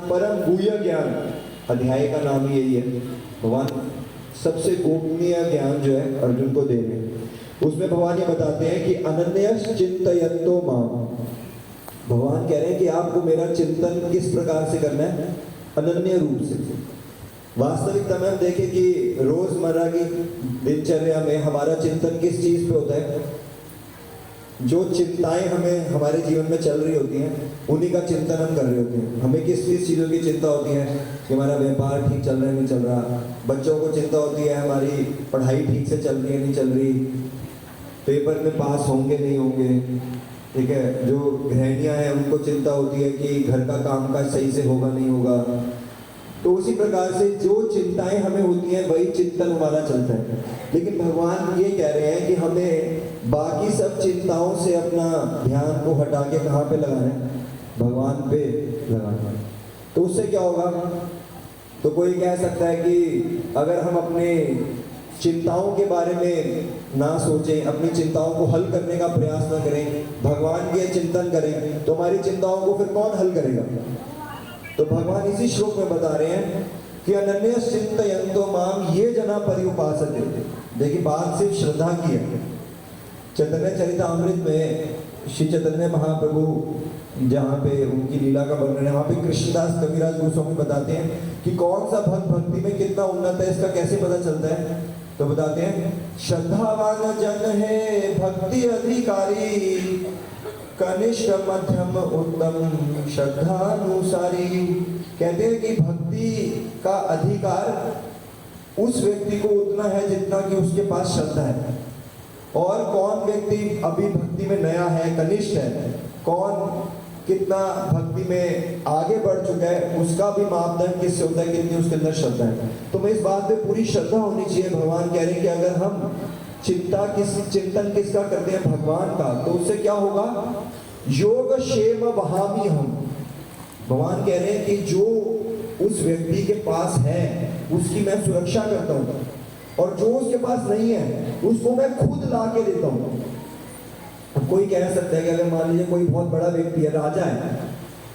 परम गुह्य ज्ञान, अध्याय का नाम ही यही है। भगवान सबसे गोपनीय ज्ञान जो है अर्जुन को दे रहे हैं। उसमें भगवान ये बताते हैं कि अनन्यस चिंतयन्तो माम। भगवान कह रहे हैं कि आपको मेरा चिंतन किस प्रकार से करना है? अनन्य रूप से। वास्तविकता में हम देखें कि रोजमर्रा की दिनचर्या में हमारा चिंतन किस चीज पे होता है? जो चिंताएं हमें हमारे जीवन में चल रही होती हैं उन्हीं का चिंतन हम कर रहे होते हैं। हमें किस किस चीज़ों की चिंता होती है कि हमारा व्यापार ठीक चल रहा है नहीं चल रहा, बच्चों को चिंता होती है हमारी पढ़ाई ठीक से चल रही है नहीं चल रही, पेपर में पास होंगे नहीं होंगे, ठीक है। जो गृहिणियाँ हैं उनको चिंता होती है कि घर का कामकाज सही से होगा नहीं होगा। तो उसी प्रकार से जो चिंताएं हमें होती हैं वही चिंतन हमारा चलता है। लेकिन भगवान ये कह रहे हैं कि हमें बाकी सब चिंताओं से अपना ध्यान को हटा के कहाँ पे लगाना है? भगवान पे लगाना है। तो उससे क्या होगा? तो कोई कह सकता है कि अगर हम अपने चिंताओं के बारे में ना सोचें, अपनी चिंताओं को हल करने का प्रयास ना करें, भगवान के चिंतन करें, तो हमारी चिंताओं को फिर कौन हल करेगा? तो भगवान इसी श्लोक में बता रहे हैं कि अनन्य चिंतयन्तो माम ये जना पर्युपासते। देखिए बात सिर्फ श्रद्धा की है। चैतन्य चरितामृत में श्री चैतन्य महाप्रभु जहाँ पे उनकी लीला का वर्णन है, वहाँ पे कृष्णदास कविराज गोस्वामी बताते हैं कि कौन सा भक्त भक्ति में कितना उन्नत है इसका कैसे पता चलता है। तो बताते हैं श्रद्धावान जन है भक्ति अधिकारी, कनिष्ठ मध्यम उत्तम श्रद्धानुसारी। कहते हैं कि भक्ति का अधिकार उस व्यक्ति को उतना है जितना कि उसके पास श्रद्धा है। और कौन व्यक्ति अभी भक्ति में नया है, कनिष्ठ है, कौन कितना भक्ति में आगे बढ़ चुका है, उसका भी मापदंड किससे होता है? कितनी उसके अंदर श्रद्धा है। तो मैं इस बात पे पूरी श्रद्धा होनी चाहिए। भगवान कह रहे हैं कि अगर हम चिंतन किसका करते हैं? भगवान का। तो उससे क्या होगा? योग क्षेम वहामी हम। भगवान कह रहे हैं कि जो उस व्यक्ति के पास है उसकी मैं सुरक्षा करता हूँ, और जो उसके पास नहीं है उसको मैं खुद ला के देता हूँ। अब कोई कह सकता है कि अगर मान लीजिए कोई बहुत बड़ा व्यक्ति है, राजा है,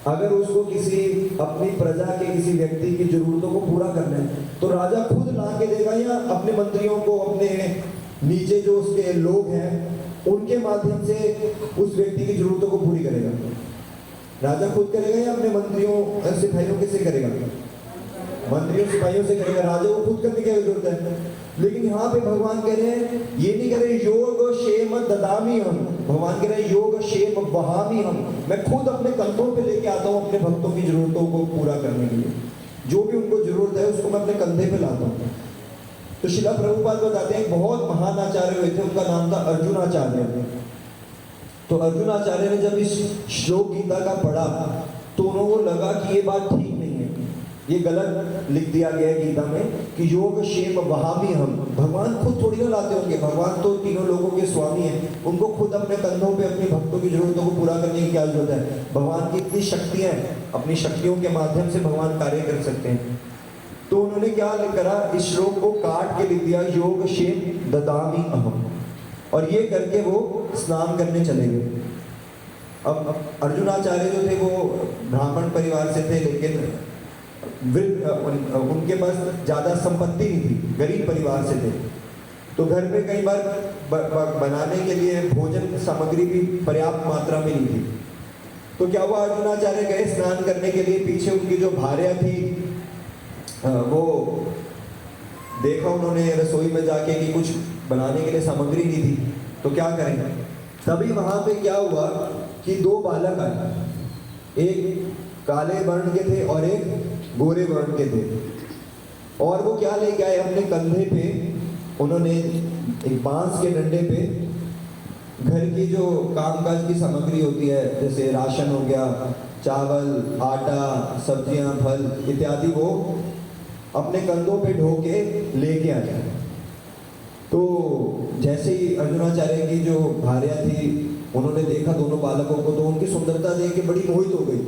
अगर उसको किसी अपनी प्रजा के किसी व्यक्ति की जरूरतों को पूरा करना है तो राजा खुद ला के देगा या अपने मंत्रियों को, अपने नीचे जो उसके लोग हैं उनके माध्यम से उस व्यक्ति की जरूरतों को पूरी करेगा? राजा खुद करेगा या अपने मंत्रियों सिपाहियों से करेगा? मंत्रियों सिपाहियों से करेगा। राजा को खुद करने की जरूरत है। लेकिन यहाँ पे भगवान कह रहे हैं, ये नहीं कह रहे योग क्षेम ददामी हम, भगवान कह रहे हैं योग क्षेम वहामी हम। मैं खुद अपने कंधों पे लेके आता हूँ अपने भक्तों की जरूरतों को पूरा करने के लिए। जो भी उनको जरूरत है उसको मैं अपने कंधे पे लाता हूँ। तो शिला प्रभुपाद बताते हैं बहुत महान आचार्य हुए थे, उनका नाम था अर्जुनाचार्य। तो अर्जुनाचार्य ने जब इस श्लोक गीता का पढ़ा तो उनको लगा कि ये बात ठीक नहीं है, ये गलत लिख दिया गया है गीता में कि योग क्षेम वहामी हम। भगवान खुद थोड़ी ना लाते होंगे, भगवान तो तीनों लोगों के स्वामी हैं, उनको खुद अपने कंधों पे अपने भक्तों की जरूरतों को पूरा करने की क्या जरूरत है? भगवान की इतनी शक्तियां हैं, अपनी शक्तियों के माध्यम से भगवान कार्य कर सकते हैं। तो उन्होंने क्या करा, इस श्लोक को काट के लिख दिया योग क्षेम ददामी अहम, और ये करके वो स्नान करने चले गए। अब अर्जुनाचार्य जो थे वो ब्राह्मण परिवार से थे, लेकिन उनके पास ज्यादा संपत्ति नहीं थी, गरीब परिवार से थे। तो घर में कई बार बनाने के लिए भोजन सामग्री भी पर्याप्त मात्रा में नहीं थी। तो क्या हुआ, अर्जुनाचार्य गए स्नान करने के लिए, पीछे उनकी जो भार्या थी वो देखा उन्होंने रसोई में जाके कि कुछ बनाने के लिए सामग्री नहीं थी, तो क्या करेंगे। तभी वहां पे क्या हुआ कि दो बालक आए, एक काले वर्ण के थे और एक गोरे वर्ण के थे। और वो क्या लेके आए अपने कंधे पे, उन्होंने एक बांस के डंडे पे घर की जो कामकाज की सामग्री होती है, जैसे राशन हो गया, चावल, आटा, सब्जियां, फल इत्यादि, वो अपने कंधों पे ढो के लेके आ जाए। तो जैसे ही अर्जुनाचार्य की जो भार्या थी उन्होंने देखा दोनों बालकों को, तो उनकी सुंदरता देख के बड़ी मोहित हो गई।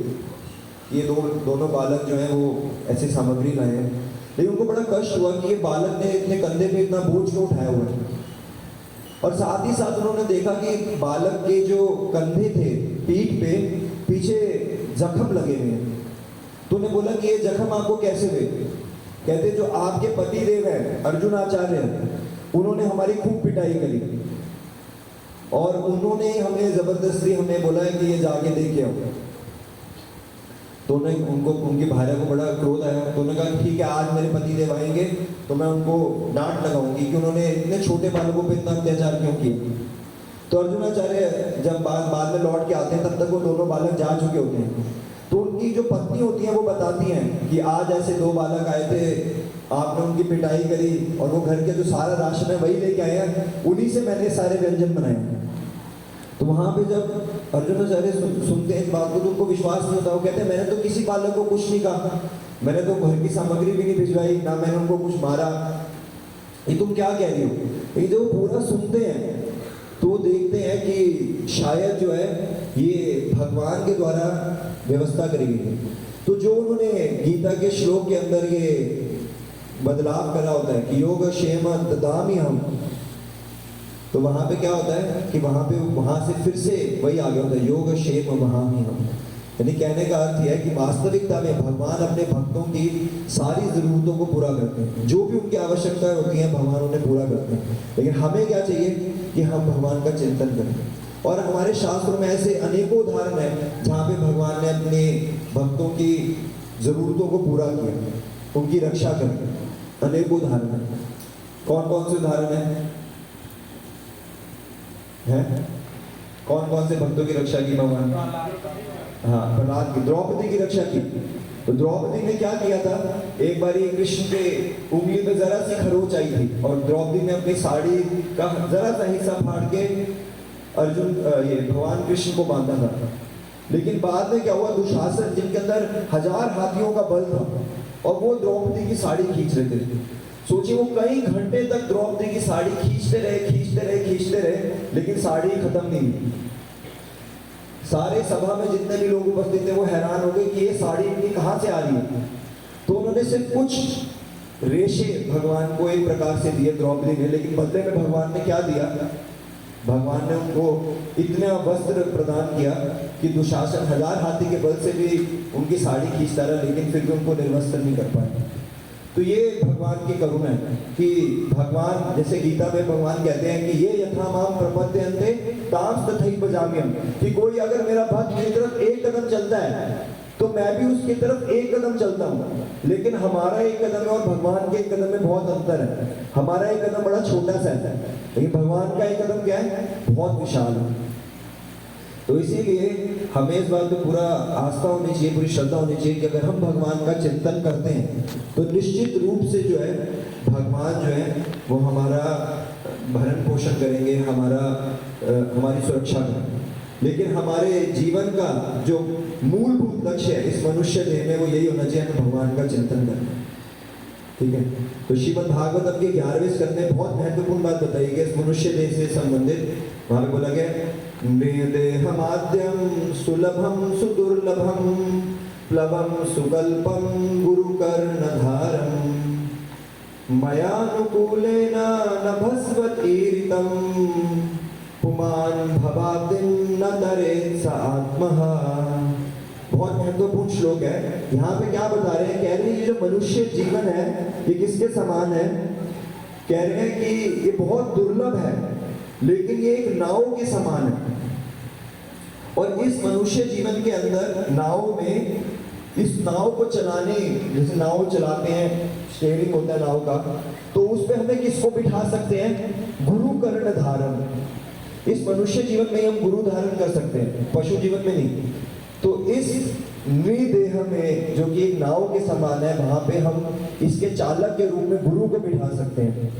ये दोनों बालक जो हैं वो ऐसी सामग्री लाए हैं। लेकिन उनको बड़ा कष्ट हुआ कि ये बालक ने इतने कंधे पे इतना बोझ क्यों उठाया हुआ है। और साथ ही साथ उन्होंने देखा कि बालक के जो कंधे थे, पीठ पे पीछे जख्म लगे हुए हैं। तो उन्हें बोला कि ये जख्म आपको कैसे हुए? कहते जो आपके पति देव हैं अर्जुन आचार्य, उन्होंने हमारी खूब पिटाई करी और उन्होंने हमें जबरदस्ती हमें बोला है कि ये जाके देख के आओ। तो उनको उनकी भार्या को बड़ा क्रोध आया। तो उन्होंने कहा ठीक है, आज मेरे पति देव आएंगे तो मैं उनको डांट लगाऊंगी कि उन्होंने इतने छोटे बालकों पर इतना अत्याचार क्यों किया। तो अर्जुनाचार्य जब बाद में लौट के आते हैं तब तक वो दोनों बालक जा चुके होते हैं। तो उनकी जो पत्नी होती है वो बताती हैं कि आज ऐसे दो बालक आए थे, आपने उनकी पिटाई करी और वो घर के जो सारा राशन है वही लेके आए हैं, उन्हीं से मैंने सारे व्यंजन बनाए। तो वहाँ पे जब अर्जुनाचार्य सुनते हैं इस बात को तो उनको विश्वास नहीं होता। वो कहते हैं मैंने तो किसी बालक को कुछ नहीं कहा, मैंने तो घर की सामग्री भी नहीं भिजवाई, ना मैंने उनको कुछ मारा, ये तुम क्या कह रही हो। लेकिन जब वो पूरा सुनते हैं तो वो देखते हैं कि शायद जो है ये भगवान के द्वारा व्यवस्था करी गई है। तो जो उन्होंने गीता के श्लोक के अंदर ये बदलाव करा होता है कि योग क्षेम ददामि हम, तो वहां पे क्या होता है कि वहां से फिर से वही आ गया होता है योग क्षेम वहामि हम। यानी कहने का अर्थ यह है कि वास्तविकता में भगवान अपने भक्तों की सारी जरूरतों को पूरा करते हैं, जो भी उनकी आवश्यकताएं होती हैं भगवान उन्हें पूरा करते हैं। लेकिन हमें क्या चाहिए कि हम भगवान का चिंतन करें। और हमारे शास्त्रों में ऐसे अनेकों उदाहरण हैं जहाँ पे भगवान ने अपने भक्तों की जरूरतों को पूरा किया, उनकी रक्षा करी। अनेकों उदाहरण हैं। कौन कौन से उदाहरण हैं? कौन कौन से भक्तों की रक्षा की भगवान? हाँ, प्रहलाद की, द्रौपदी की रक्षा की। तो द्रौपदी ने क्या किया था, एक बार कृष्ण के उंगली में जरा सी खरोच आई थी और द्रौपदी ने अपनी साड़ी का जरा सा हिस्सा फाड़ के ये भगवान कृष्ण को बांधा था। लेकिन बाद में क्या हुआ, दुशासन जिनके अंदर 1000 हाथियों का बल था और वो द्रौपदी की साड़ी खींच रहे थे। सोचिए वो कई घंटे तक द्रौपदी की साड़ी खींचते रहे, लेकिन साड़ी खत्म नहीं हुई। सारे सभा में जितने भी लोग उपस्थित थे वो हैरान हो गए कि ये साड़ी इतनी कहाँ से आ रही है। तो उन्होंने सिर्फ कुछ रेशे भगवान को एक प्रकार से दिए द्रौपदी ने, लेकिन बदले में भगवान ने क्या दिया, भगवान ने उनको इतना वस्त्र प्रदान किया कि दुशासन 1000 हाथी के बल से भी उनकी साड़ी खींचता रहा, लेकिन फिर भी उनको निर्वस्त्र नहीं कर पाए। तो ये भगवान की करुणा है कि भगवान, जैसे गीता में भगवान कहते हैं कि ये यथा माम प्रपद्यन्ते तांस तथैव जाम्यम, कि कोई अगर मेरा भक्त मेरी तरफ एक कदम चलता है तो मैं भी उसकी तरफ एक कदम चलता हूँ। लेकिन हमारा एक कदम और भगवान के एक कदम में बहुत अंतर है। हमारा एक कदम बड़ा छोटा सा है, लेकिन भगवान का एक कदम क्या है, बहुत विशाल है। तो इसीलिए हमें इस बात पे पूरा आस्था होनी चाहिए, पूरी श्रद्धा होनी चाहिए कि अगर हम भगवान का चिंतन करते हैं तो निश्चित रूप से जो है भगवान जो है वो हमारा भरण पोषण करेंगे, हमारी सुरक्षा करेंगे। लेकिन हमारे जीवन का जो मूलभूत लक्ष्य है इस मनुष्य देह में वो यही होना चाहिए, हमें भगवान का चिंतन करना। ठीक है, तो श्रीमद् भागवतम के 11वें स्कंद में बहुत महत्वपूर्ण बात बताई गई इस मनुष्य देह से संबंधित। वहां बोला गया नृदेहमाद्यम सुलभम सुदुर्लभम प्लवम सुकल्पम गुरुकर्णधारम मयानुकूलेन नभस्वतीरितम पुमान भवातिं न तरेत् स आत्मः। बहुत महत्वपूर्ण श्लोक है। यहाँ पे क्या बता रहे हैं, कह रहे हैं ये जो मनुष्य जीवन है ये किसके समान है, कह रहे हैं कि ये बहुत दुर्लभ है, लेकिन ये एक नाव के समान है। और इस मनुष्य जीवन के अंदर नाव में, इस नाव को चलाने, जैसे नाव चलाते हैं, स्टीयरिंग होता है नाव का, तो उस पे हमें किसको बिठा सकते हैं, गुरु कर्ण धारण। इस मनुष्य जीवन में हम गुरु धारण कर सकते हैं, पशु जीवन में नहीं। तो इस नृदेह में जो कि एक नाव के समान है, वहां पे हम इसके चालक के रूप में गुरु को बिठा सकते हैं।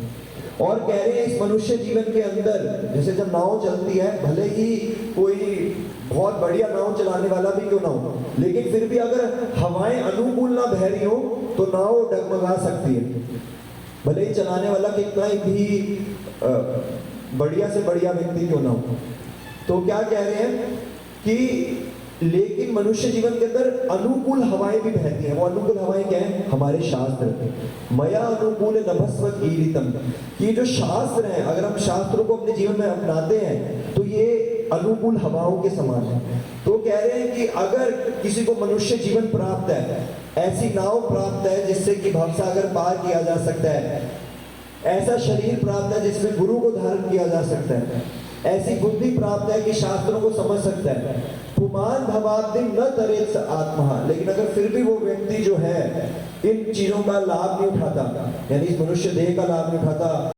और कह रहे हैं इस मनुष्य जीवन के अंदर जैसे जब नाव चलती है, भले ही कोई बहुत बढ़िया नाव चलाने वाला भी क्यों ना हो, लेकिन फिर भी अगर हवाएं अनुकूल ना बह रही हो तो नाव डगमगा सकती है, भले ही चलाने वाला कितना भी बढ़िया से बढ़िया व्यक्ति क्यों ना हो। तो क्या कह रहे हैं कि लेकिन मनुष्य जीवन के अंदर अनुकूल हवाएं भी बहती हैं। वो अनुकूल हवाएं क्या है, हमारे शास्त्र, मया अनुकूल नभस्वत कीर्तम, कि जो शास्त्र हैं, अगर हम शास्त्रों को अपने जीवन में अपनाते हैं तो ये अनुकूल हवाओं के समान है। तो कह रहे हैं कि अगर किसी को मनुष्य जीवन प्राप्त है, ऐसी नाव प्राप्त है जिससे कि भवसागर पार किया जा सकता है, ऐसा शरीर प्राप्त है जिसमें गुरु को धारण किया जा सकता है, ऐसी बुद्धि प्राप्त है कि शास्त्रों को समझ सकता है, पुमान भवाब्दिम न तरेत आत्मा, लेकिन अगर फिर भी वो व्यक्ति जो है इन चीजों का लाभ नहीं उठाता, यानी इस मनुष्य देह का लाभ नहीं उठाता,